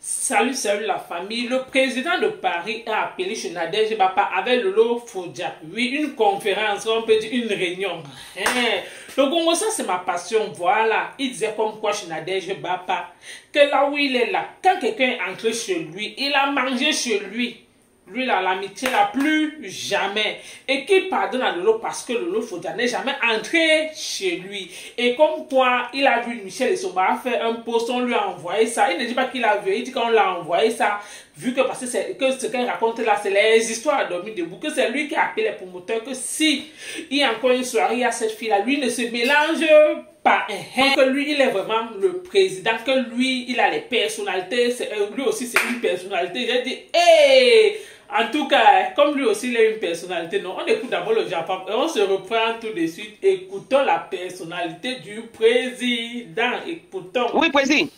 Salut, salut la famille. Le président de Paris a appelé chez Nadège Bapa avec Lolo Fodja. Oui, une conférence, on peut dire une réunion. Le Congo, ça c'est ma passion. Voilà. Il disait comme quoi chez Nadège Bapa, que là où il est là, quand quelqu'un est entré chez lui, il a mangé chez lui. Lui, là, l'amitié là, plus jamais. Et qu'il pardonne à Lolo parce que Lolo Fodja n'est jamais entré chez lui. Et comme quoi, il a vu Michel Essomba faire un post, on lui a envoyé ça. Il ne dit pas qu'il a vu, il dit qu'on l'a envoyé ça. Vu que, parce que, ce qu'il raconte là, c'est les histoires à dormir debout. Que c'est lui qui a appelé les promoteurs. Que si il y a encore une soirée, il y a cette fille-là, lui ne se mélange pas. Que lui, il est vraiment le président. Que lui, il a les personnalités. Lui aussi, c'est une personnalité. J'ai dit, hey! En tout cas, comme lui aussi il a une personnalité, non, on écoute d'abord le Japon et on se reprend tout de suite. Écoutons la personnalité du président. Écoutons. Oui, président.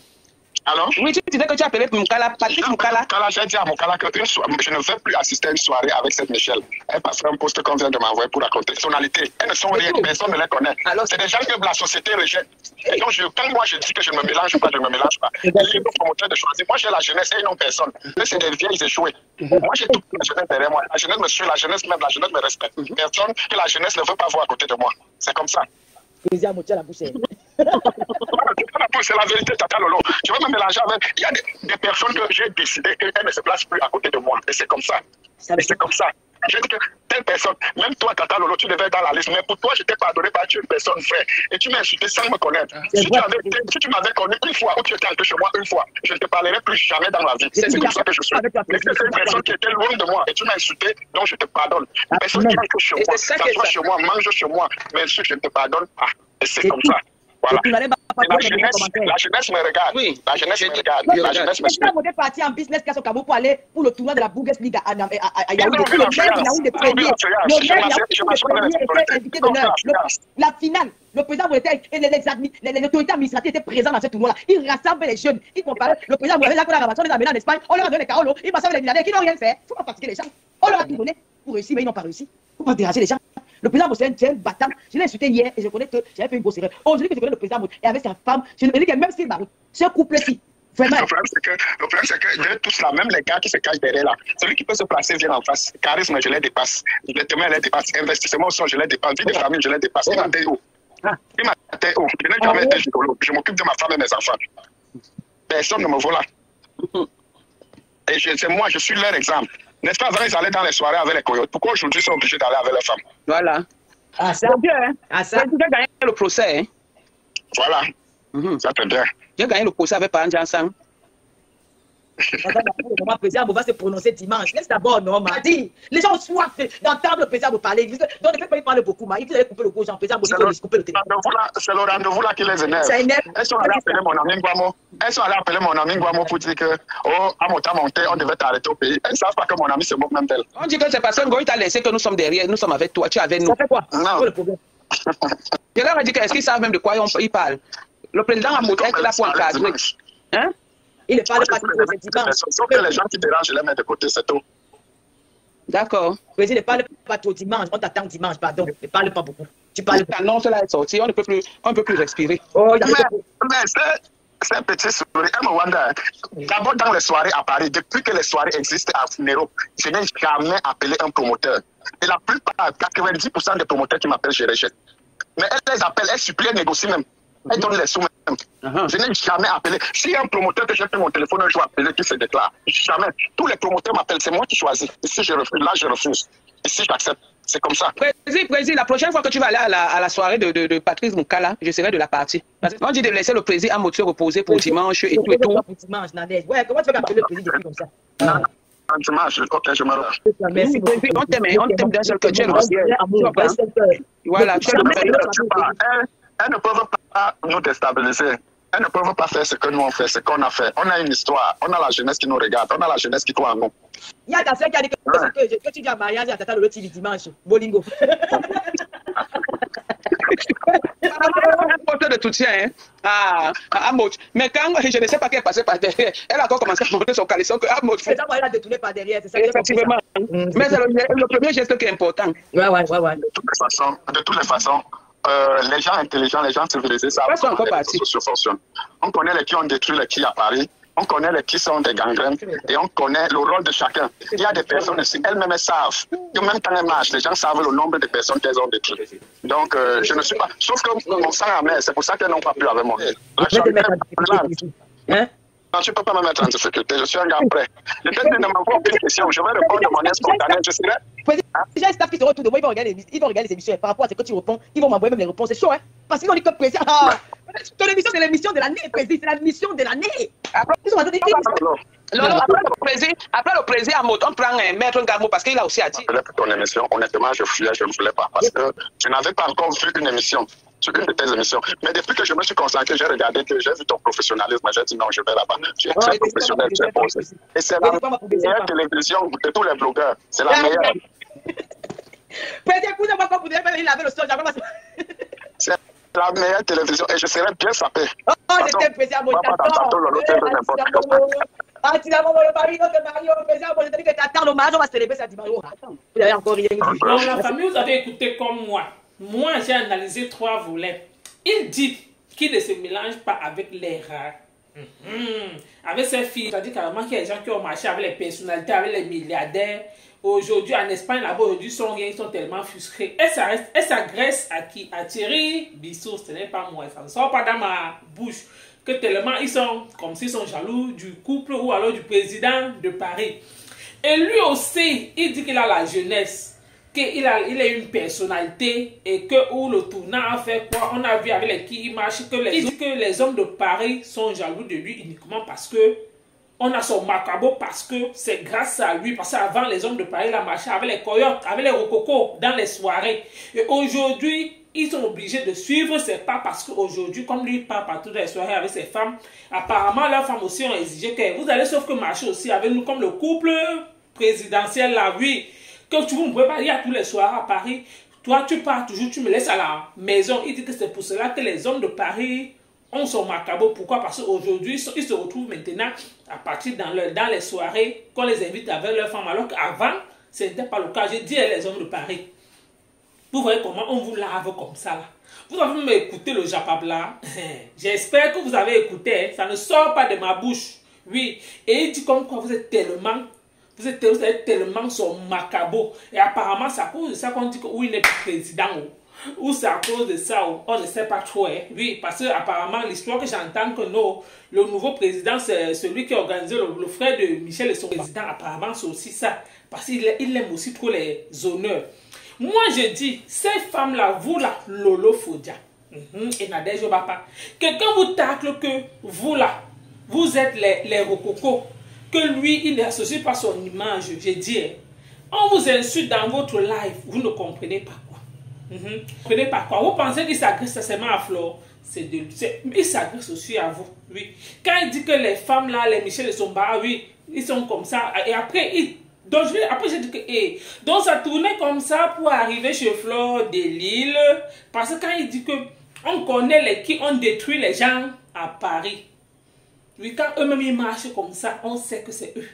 Alors? Oui, tu disais que tu as appelé Moukala, Patrick Moukala. J'ai dit à Moukala que je ne veux plus assister à une soirée avec cette Michelle. Elle passera un poste qu'on vient de m'envoyer pour raconter personnalité. Elles ne sont rien, personne ne les connaît. C'est des gens que la société rejette. Et donc, quand moi je dis que je ne me mélange pas, je ne me mélange pas. Les libres promoteurs de choisir. Moi, j'ai la jeunesse et ils n'ont personne. Eux, c'est des vieilles échouées. Moi, j'ai toute la jeunesse derrière moi. La jeunesse me suit, la jeunesse m'aime, la jeunesse me respecte. Personne que la jeunesse ne veut pas voir à côté de moi. C'est comme ça. C'est la bouche. C'est la vérité, Tata Lolo. Je vais me mélanger avec. Il y a des personnes que j'ai décidé qu'elles ne se placent plus à côté de moi. Et c'est comme ça. Et c'est comme ça. J'ai dit que telle personne, même toi, Tata Lolo, tu devais être dans la liste. Mais pour toi, je t'ai pardonné parce que tu es une personne vraie. Et tu m'as insulté sans me connaître. Si tu m'avais connu une fois ou tu étais entré chez moi une fois, je ne te parlerai plus jamais dans la vie. C'est comme ça que je suis. Mais c'est une personne qui était loin de moi et tu m'as insulté, donc je te pardonne. Une personne qui entre chez moi, s'assoit chez moi, mange chez moi, mais insulte, je ne te pardonne pas. Et c'est comme ça. Voilà. La jeunesse me regarde. Oui. La jeunesse me regarde. La jeunesse me suit. On est parti en business class au Cameroun pour aller pour le tournoi de la Bundesliga à Yaoundé. Le maire de Yaoundé premier. Le maire de Yaoundé premier était invité d'honneur. La finale. Le président et les autorités administratives étaient présents dans ce tournoi-là. Ils rassemblent les jeunes. Ils comparaient. Le président Moïse a ramassé, on les a amenés en Espagne. On leur a donné les carolos. Ils passaient avec les milliardaires qui n'ont rien fait. Il ne faut pas fatiguer les gens. On leur a tout donné pour réussir, mais ils n'ont pas réussi. Il ne faut pas déranger les gens. Le président Moïse c'est un battant. Je l'ai insulté hier et je connais que j'avais fait une grosse erreur. Aujourd'hui que je connais le président Moïse et avec sa femme, je me dis que même s'il Baroud, ce couple-ci, vraiment. Le problème, c'est que de tous là, même les gars qui se cachent derrière là, celui qui peut se placer vient en face. Charisme, je les dépasse. Lettement, je les dépasse. Investissement au sol, je les dépasse. Vie de famille, je les dépasse. Il m'a été où? Il m'a été où? Je n'ai jamais été gigolo. Je m'occupe de ma femme et mes enfants. Personne ne me voit là. Et c'est moi, je suis leur exemple. N'est-ce pas, avant, ils allaient dans les soirées avec les coyotes. Pourquoi aujourd'hui, ils sont obligés d'aller avec leurs femmes? Voilà. Ah, ça. C'est bien, hein? Ah, ça. Tu as gagné le procès, hein? Voilà. Ça, c'est bien. J'ai gagné le procès avec Parent Jansan. Le président va se prononcer dimanche. Laisse d'abord, non, mardi. Les gens ont soif d'entendre le président vous parler. Donc, ne faites pas, il parle beaucoup. Il faut couper le gauche. Le président va couper le téléphone. C'est le rendez-vous là qui les énerve. Elles sont allées appeler mon ami Nguamo. Elles sont allées appeler mon ami Nguamo pour dire que, oh, à monter, on devait t'arrêter au pays. Elles ne savent pas que mon ami se moque même d'elle. On dit que c'est parce que Ngoï t'a laissé que nous sommes derrière, nous sommes avec toi, tu es avec nous. Ça fait quoi? Non. C'est le problème. Je leur ai dit est-ce qu'ils savent même de quoi ils parlent? Le président a montré qu'il a pour encadrer. Hein? Il ne parle pas de dimanche. Sauf que les gens qui dérangent, je les mets de côté, c'est tout. D'accord. Le président ne parle pas trop dimanche. On t'attend dimanche, pardon. Ne parle pas beaucoup. Tu parles pas. Non, cela est sorti. On ne peut plus respirer. Oh, mais c'est un petit sourire. Elle me wonder. D'abord, dans les soirées à Paris, depuis que les soirées existent à Funero, je n'ai jamais appelé un promoteur. Et la plupart, 90% des promoteurs qui m'appellent, je rejette. Mais elle les appelle, elle supplie, elle négocie même. Elle donne les sous même. Je n'ai jamais appelé. S'il y a un promoteur que j'ai pris mon téléphone un jour appelé qui se déclare, jamais. Tous les promoteurs m'appellent, c'est moi qui choisis. Et si je refuse, là je refuse. Et si j'accepte, c'est comme ça. Président, la prochaine fois que tu vas aller à la soirée de Patrice Moukala, je serai de la partie. On dit de laisser le président à moitié reposer pour dimanche et tout et tout. Pour dimanche, Nadège. Ouais, comment tu vas appeler le président depuis comme ça? Dimanche, ok, je me lâche. Merci. On t'aime d'un seul cœur. Voilà, tu elles ne peuvent pas nous déstabiliser. Elles ne peuvent pas faire ce que nous on fait, ce qu'on a fait. On a une histoire, on a la jeunesse qui nous regarde, on a la jeunesse qui croit en nous. Il y a ta soeur qui a dit que tu dis à mariage à Tata Lolo TV dimanche. Bolingo. Un porteur de soutien, hein? Amoch. Mais quand je ne sais pas qu'elle passait par derrière, elle a encore commencé à monter son caleçon que Amoch fait. C'est ça, elle a détourné par derrière, c'est ça. Effectivement. Mais c'est le premier geste qui est important. Ouais. De toutes les façons, les gens intelligents, les gens civilisés savent comment les réseaux sociaux fonctionnent. On connaît les qui ont détruit les qui à Paris. On connaît qui sont des gangrènes et on connaît le rôle de chacun. Il y a des personnes ici, elles-mêmes savent. Et même quand elles marchent, les gens savent le nombre de personnes qu'elles ont détruites. Donc, je ne suis pas... Sauf que mon sang amer, c'est pour ça qu'elles n'ont pas pu avec moi. Non, tu ne peux pas me mettre en difficulté. Je suis un gars prêt. Le fait de ne m'avoir aucune question, je vais répondre de manière spontanée. Je serai... Déjà, les staff qui se retrouvent de moi, ils vont regarder ces émissions. Par rapport à ce que tu réponds, ils vont m'envoyer même les réponses. C'est chaud, hein? Parce qu'ils ont dit que président. Ton émission, c'est l'émission de l'année, président. C'est la mission de l'année. Après le président, on prend Maître Ngarmo parce qu'il a aussi à dire. Ton émission, honnêtement, je ne voulais pas. Parce que je n'avais pas encore vu une émission. Sur une de tes émissions. Mais depuis que je me suis concentré, j'ai regardé, j'ai vu ton professionnalisme, j'ai dit non, je vais là-bas. Tu es très professionnel, tu es posé. Et c'est la meilleure télévision de tous les blogueurs. C'est la meilleure. C'est la meilleure télévision et je serai bien sapé. Oh, j'étais président, moi, la famille, vous avez écouté comme moi. Moi, j'ai analysé 3 volets. Il dit qu'il ne se mélange pas avec les rares. Avec ses filles, c'est-à-dire carrément qu'il y a des gens qui ont marché avec les personnalités, avec les milliardaires. Aujourd'hui, en Espagne, là-bas, aujourd'hui, ils sont tellement frustrés. Elle s'agresse à qui? À Thierry Bissot, ce n'est pas moi. Ça ne sort pas dans ma bouche. Que tellement ils sont comme s'ils sont jaloux du couple ou alors du président de Paris. Et lui aussi, il dit qu'il a la jeunesse. Qu'il a une personnalité et que où le tournant a fait quoi, on a vu avec les qui il marche, il dit que les hommes de Paris sont jaloux de lui uniquement parce que on a son macabre, parce que c'est grâce à lui, parce qu'avant les hommes de Paris la marchaient avec les coyotes, avec les rococos dans les soirées. Et aujourd'hui, ils sont obligés de suivre ses pas parce qu'aujourd'hui, comme lui part partout dans les soirées avec ses femmes, apparemment leurs femmes aussi ont exigé que vous allez sauf que marcher aussi avec nous comme le couple présidentiel là, oui. Que tu ne pouvez pas aller à tous les soirs à Paris. Toi, tu pars toujours, tu me laisses à la maison. Il dit que c'est pour cela que les hommes de Paris ont son macabre. Pourquoi? Parce qu'aujourd'hui, ils se retrouvent maintenant à partir dans les soirées qu'on les invite avec leurs femmes. Alors qu'avant, ce n'était pas le cas. J'ai dit les hommes de Paris. Vous voyez comment on vous lave comme ça là. Vous avez même écouté le Japabla. J'espère que vous avez écouté. Ça ne sort pas de ma bouche. Oui. Et il dit comme quoi vous êtes tellement... Vous êtes tellement son macabre. Et apparemment, c'est à cause de ça qu'on dit que oui, il n'est plus président. Ou c'est à cause de ça, on ne sait pas trop. Hein. Oui, parce que apparemment, l'histoire que j'entends que non, le nouveau président, c'est celui qui a organisé le frère de Michel et son président. Apparemment, c'est aussi ça. Parce qu'il aime aussi trop les honneurs. Moi, je dis, ces femmes-là, vous là, Lolo Fodia, et Nadège Bapa, quelqu'un vous tacle que vous là, vous êtes les rococos. Que lui, il n'associe pas son image. J'ai dit, on vous insulte dans votre live, vous ne comprenez pas quoi. Vous ne comprenez pas quoi. Vous pensez qu'il s'agresse seulement à Flore. Il s'agresse aussi à vous. Oui. Quand il dit que les femmes là, les Michel et Somba, oui, ils sont comme ça. Et après, j'ai dit que, donc ça tournait comme ça pour arriver chez Flore de Lille. Parce que quand il dit que on connaît les qui ont détruit les gens à Paris. Oui, quand eux-mêmes ils marchent comme ça, on sait que c'est eux.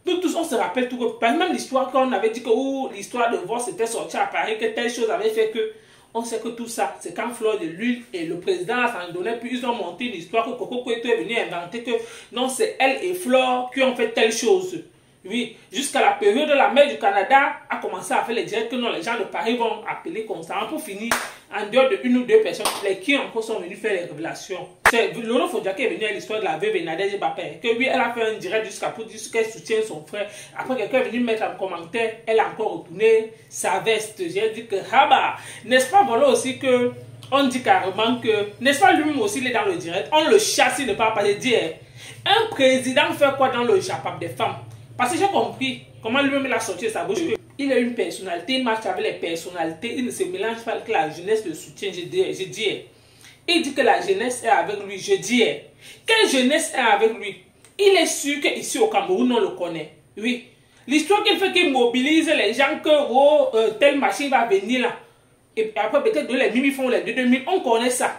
Nous tous, on se rappelle tout. Par exemple, l'histoire qu'on avait dit que l'histoire de Vos était sortie à Paris, que telle chose avait fait que. On sait que tout ça, c'est quand Flore de Lille et le président s'en donnait, puis ils ont monté une histoire que Coco Koueto est venu inventer que non, c'est elle et Flore qui ont fait telle chose. Oui, jusqu'à la période de la mer du Canada a commencé à faire les directs que non, les gens de Paris vont appeler constamment pour finir en dehors de 1 ou 2 personnes, les qui encore sont venus faire les révélations. C'est Lolo Fodia qui est venu à l'histoire de la veuve Nadège Bapé, que oui, elle a fait un direct jusqu'à pour dire qu'elle soutient son frère. Après, quelqu'un est venu mettre un commentaire, elle a encore retourné sa veste. J'ai dit que, n'est-ce pas, voilà aussi que, on dit carrément que, n'est-ce pas, lui-même aussi, il est dans le direct, on le chasse, il ne parle pas de dire, un président fait quoi dans le Japon des femmes? Parce que j'ai compris comment lui-même il a sorti de sa bouche. Il a une personnalité, il marche avec les personnalités, il ne se mélange pas avec la jeunesse, le soutien. Je dis. Il dit que la jeunesse est avec lui. Je dis. Quelle jeunesse est avec lui? Il est sûr qu'ici au Cameroun, on le connaît. Oui. L'histoire qu'il fait qu'il mobilise les gens que telle machine va venir là. Et après, peut-être les Mimi font les 2000. On connaît ça.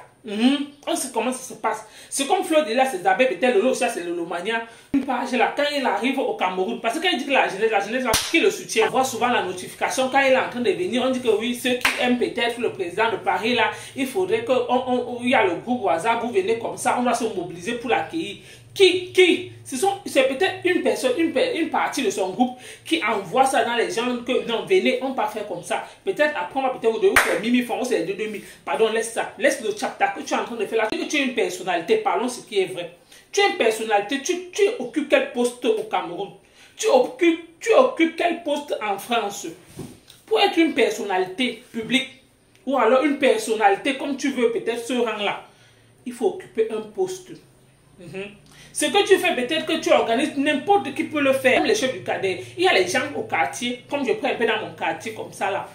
On sait comment ça se passe. C'est comme Flore de là, c'est Zabé, peut-être le ça c'est le Lomania. Une page là, quand il arrive au Cameroun, parce que quand il dit que la jeunesse là, qui le soutient, on voit souvent la notification quand il est en train de venir. On dit que oui, ceux qui aiment peut-être le président de Paris là, il faudrait qu'il y a le groupe WhatsApp, vous venez comme ça, on va se mobiliser pour l'accueillir. C'est peut-être une personne, une partie de son groupe qui envoie ça dans les gens que non, venez, on va faire comme ça. Peut-être après, on va peut-être vous donner 1000 francs, c'est 2000. Pardon, laisse ça. Laisse le chapter que tu es en train de faire là. Que tu es une personnalité, parlons ce qui est vrai. Tu es une personnalité, tu occupes quel poste au Cameroun? Tu occupes quel poste en France? Pour être une personnalité publique, ou alors une personnalité comme tu veux, peut-être ce rang-là, il faut occuper un poste. Ce que tu fais, peut-être que tu organises, n'importe qui peut le faire. Comme les chefs du cadre, il y a les gens au quartier, comme je prends un peu dans mon quartier, comme ça là.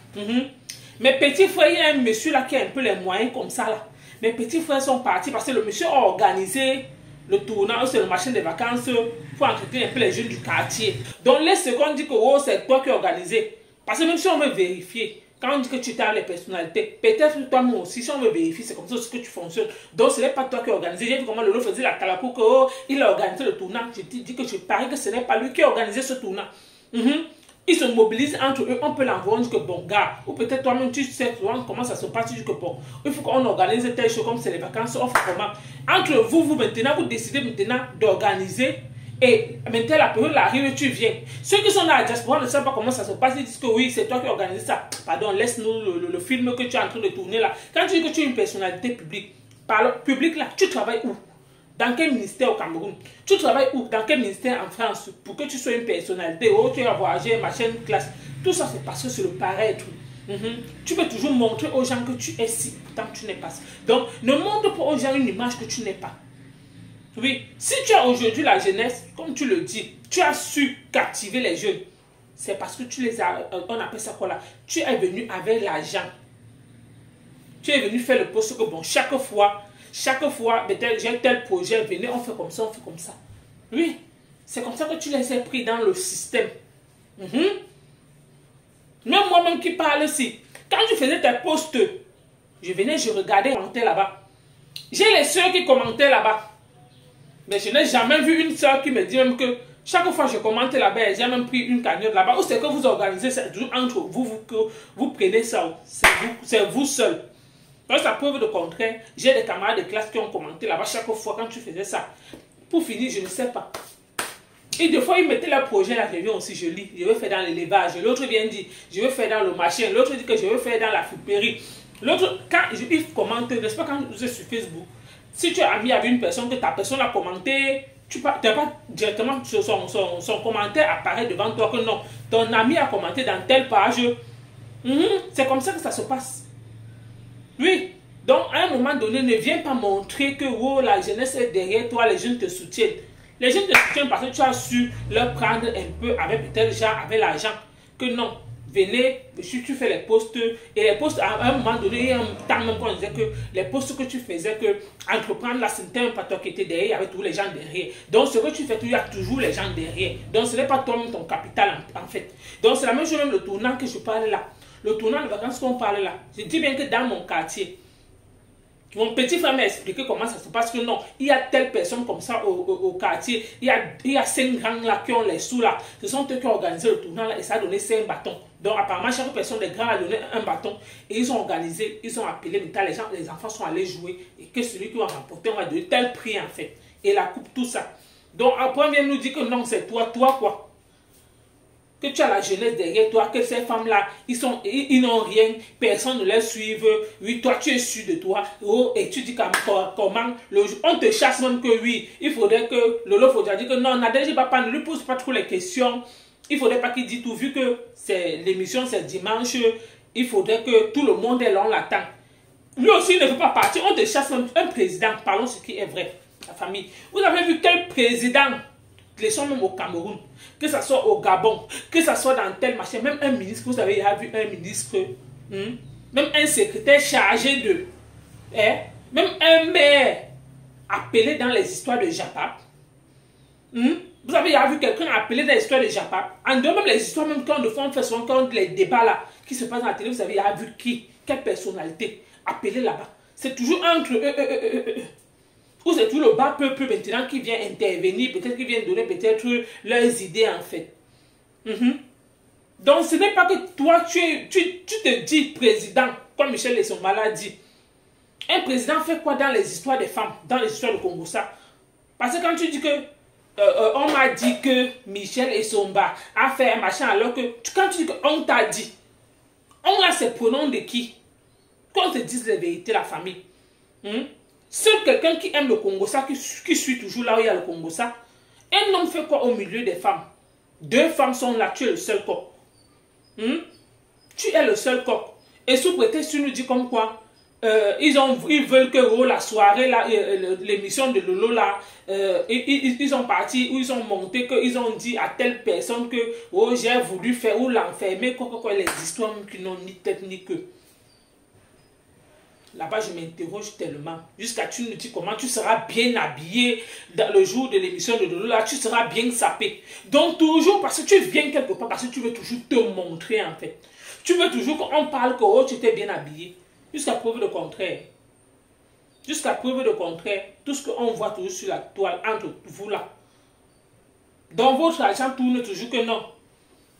Mes petits frères, il y a un monsieur là qui a un peu les moyens comme ça là. Mes petits frères sont partis parce que le monsieur a organisé le tournant, c'est le machin des vacances pour entretenir un peu les jeunes du quartier. Donc les secondes disent que oh, c'est toi qui as organisé. Parce que même si on veut vérifier, quand on dit que tu as les personnalités, peut-être toi-même aussi, si on veut vérifier, c'est comme ça que tu fonctionnes. Donc ce n'est pas toi qui as organisé. J'ai vu comment Lolo faisait la calaco, que oh, il a organisé le tournant. Je te dis que je parie que ce n'est pas lui qui a organisé ce tournant. Ils se mobilisent entre eux, on peut l'envoyer, on dit que bon gars, ou peut-être toi-même tu sais comment ça se passe, tu dis que bon, il faut qu'on organise telle chose comme c'est les vacances, on fait comment. Entre vous maintenant, vous décidez maintenant d'organiser. Et maintenant la période arrive, tu viens. Ceux qui sont dans la diaspora ne savent pas comment ça se passe. Ils disent que oui, c'est toi qui organise ça. Pardon, laisse-nous le film que tu es en train de tourner là. Quand tu dis que tu es une personnalité publique, public là, tu travailles où? Dans quel ministère au Cameroun? Tu travailles où? Dans quel ministère en France? Pour que tu sois une personnalité, oh, tu as voyagé, machin, classe. Tout ça, c'est parce que c'est le paraître. Tu peux toujours montrer aux gens que tu es si, pourtant tu n'es pas ça. Donc, ne montre pas aux gens une image que tu n'es pas. Oui, si tu as aujourd'hui la jeunesse, comme tu le dis, tu as su captiver les jeunes, c'est parce que tu les as, on appelle ça quoi là, tu es venu avec l'argent. Tu es venu faire le poste que bon, chaque fois, peut-être j'ai tel projet, venez, on fait comme ça, on fait comme ça. Oui, c'est comme ça que tu les as pris dans le système. Même moi-même qui parle ici, quand je faisais tes postes, je venais, je regardais, je commentais là-bas. J'ai les soeurs qui commentaient là-bas. Mais je n'ai jamais vu une soeur qui me dit même que chaque fois que je commente là-bas, j'ai même pris une cagnotte là-bas. Ou c'est que vous organisez ça entre vous, que vous prenez ça. C'est vous seul. Parce que la preuve de contraire, j'ai des camarades de classe qui ont commenté là-bas chaque fois quand tu faisais ça. Pour finir, je ne sais pas. Et des fois, ils mettaient leur projet là, je viens aussi, je lis. Je veux faire dans l'élevage. L'autre vient dire, je veux faire dans le machin. L'autre dit que je veux faire dans la friperie. L'autre, quand il commente, n'est-ce pas, quand vous êtes sur Facebook, si tu es ami avec une personne que ta personne a commenté, tu n'as pas directement son commentaire apparaît devant toi que non, ton ami a commenté dans telle page. C'est comme ça que ça se passe. Oui. Donc, à un moment donné, ne viens pas montrer que oh, la jeunesse est derrière toi, les jeunes te soutiennent. Les jeunes te soutiennent parce que tu as su leur prendre un peu avec peut-être gens, avec l'argent. Que non. Venez, si tu fais les postes, et les postes, à un moment donné, il y a un temps même qu'on disait que les postes que tu faisais, que entreprendre là, c'était un pas toi qui était derrière, avec tous les gens derrière. Donc, ce que tu fais, il y a toujours les gens derrière. Donc, ce n'est pas toi-même ton capital, en fait. Donc, c'est la même chose, même le tournant que je parle là. Le tournant de vacances qu'on parle là. Je dis bien que dans mon quartier, mon petit frère m'a expliqué comment ça se passe, que non, il y a telle personne comme ça au quartier, il y a 5 grands là qui ont les sous là, ce sont eux qui ont organisé le tournant là et ça a donné 5 bâtons. Donc apparemment chaque personne des grands a donné un bâton et ils ont organisé, ils ont appelé, les enfants sont allés jouer et que celui qui va remporter, on va donner tel prix en fait. Et la coupe, tout ça. Donc après on vient nous dire que non, c'est toi quoi. Que tu as la jeunesse derrière toi, que ces femmes-là, ils n'ont rien, personne ne les suit. Oui, toi, tu es sûr de toi. Oh, et tu dis comment, on te chasse même que oui. Il faudrait que, Lolo faudrait dire que non, Nadège Papa ne lui pose pas trop les questions. Il faudrait pas qu'il dise tout, vu que l'émission c'est dimanche, il faudrait que tout le monde est là, on l'attend. Lui aussi il ne veut pas partir, on te chasse même un président, parlons ce qui est vrai, la famille. Vous avez vu quel président? Les gens même au Cameroun, que ce soit au Gabon, que ce soit dans tel machin, même un ministre, vous avez vu un ministre, même un secrétaire chargé de, même un maire appelé dans les histoires de Japap. Vous avez vu quelqu'un appelé dans les histoires de Japap. En dehors même les histoires, même quand on fait souvent quand les débats là, qui se passent dans la télé, vous avez vu qui, quelle personnalité appelée là-bas. C'est toujours entre eux. Ou c'est tout le bas peuple maintenant qui vient intervenir, peut-être qui vient donner peut-être leurs idées en fait. Donc ce n'est pas que toi tu te dis président, comme Michel Lesomala dit. Un président fait quoi dans les histoires des femmes, dans les histoires de Congo ça? Parce que quand tu dis que on m'a dit que Michel Essomba a fait un machin, alors que quand tu dis qu'on t'a dit, on a ces pronoms de qui? Qu'on te dise la vérité, la famille. Seul quelqu'un qui aime le Congo, ça, qui suit toujours là où il y a le Congo, ça. Un homme fait quoi au milieu des femmes? 2 femmes sont là, tu es le seul coq. Tu es le seul coq. Et sous prétexte, tu nous dis comme quoi ils veulent que la soirée, l'émission de Lolo, là, ils sont partis, ou ils ont monté, qu'ils ont dit à telle personne que j'ai voulu faire, ou l'enfermer, quoi, les histoires qui n'ont ni tête ni queue. Là-bas, je m'interroge tellement. Jusqu'à tu me dis comment tu seras bien habillé dans le jour de l'émission de Lolo, là, tu seras bien sapé. Donc, toujours, parce que tu viens quelque part, parce que tu veux toujours te montrer, en fait. Tu veux toujours qu'on parle que tu étais bien habillé. Jusqu'à preuve de contraire. Jusqu'à preuve de contraire. Tout ce qu'on voit toujours sur la toile, entre vous là. Dans votre argent tourne toujours que non.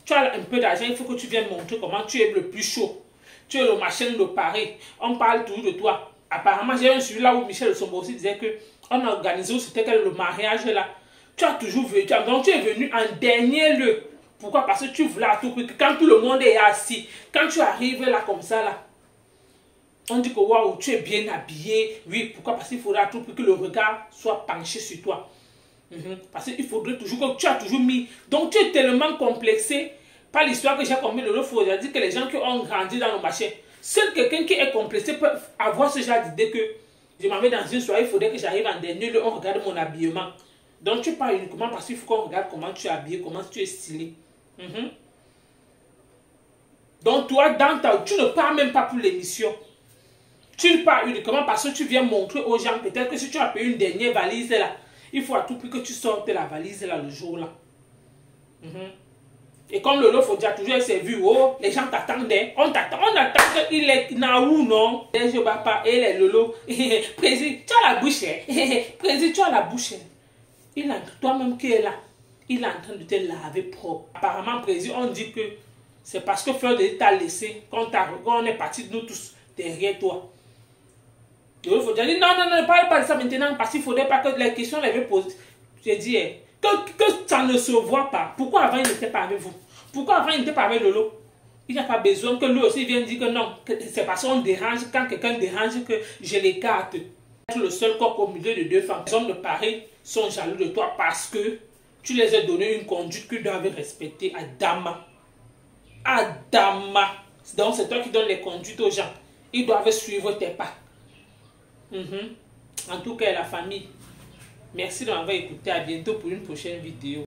Tu as un peu d'argent, il faut que tu viennes montrer comment tu es le plus chaud. Tu es le machin de Paris. On parle toujours de toi. Apparemment, j'ai un suivi là où Michel Essomba aussi disait que on a organisé, c'était le mariage là. Tu as toujours venu. Donc tu es venu en dernier lieu. Pourquoi? Parce que tu voulais à tout prix que quand tout le monde est assis, quand tu arrives là comme ça là, on dit que waouh, tu es bien habillé. Oui, pourquoi? Parce qu'il faudra à tout prix que le regard soit penché sur toi. Parce qu'il faudrait toujours que tu as toujours mis. Donc tu es tellement complexé par l'histoire que j'ai compris de l'autre fois. J'ai dit que les gens qui ont grandi dans le marché, seul quelqu'un qui est complexé peut avoir ce genre d'idée que je m'en vais dans une soirée, il faudrait que j'arrive en dernier lieu, on regarde mon habillement. Donc tu parles uniquement parce qu'il faut qu'on regarde comment tu es habillé, comment tu es stylé. Donc toi, tu ne parles même pas pour l'émission. Tu parles uniquement parce que tu viens montrer aux gens, peut-être que si tu as payé une dernière valise là, il faut à tout prix que tu sortes la valise là le jour là. Et comme Lolo Fodia toujours s'est vu, oh, les gens t'attendaient. On attend qu'il est naou, non? Je bats pas, et les Lolo. Président, tu as la bouche. Président, tu as la bouche. Il entre toi-même qui est là. Il est en train de te laver propre. Apparemment, président, on dit que c'est parce que Fleur de t'a laissé quand on est parti de nous tous derrière toi. Il faut dire non, ne parle pas de ça maintenant parce qu'il ne faudrait pas que les questions les posées. J'ai dit que ça ne se voit pas. Pourquoi avant il n'était pas avec vous? Pourquoi avant il n'était pas avec Lolo? Il n'y a pas besoin que lui aussi vienne dire que non. C'est parce qu'on dérange, quand quelqu'un dérange que je l'écarte. Être le seul corps au milieu de 2 femmes. Les hommes de Paris sont jaloux de toi parce que tu les as donné une conduite qu'ils doivent respecter. Adama. Donc c'est toi qui donnes les conduites aux gens. Ils doivent suivre tes pas. En tout cas, la famille, merci de m'avoir écouté. À bientôt pour une prochaine vidéo.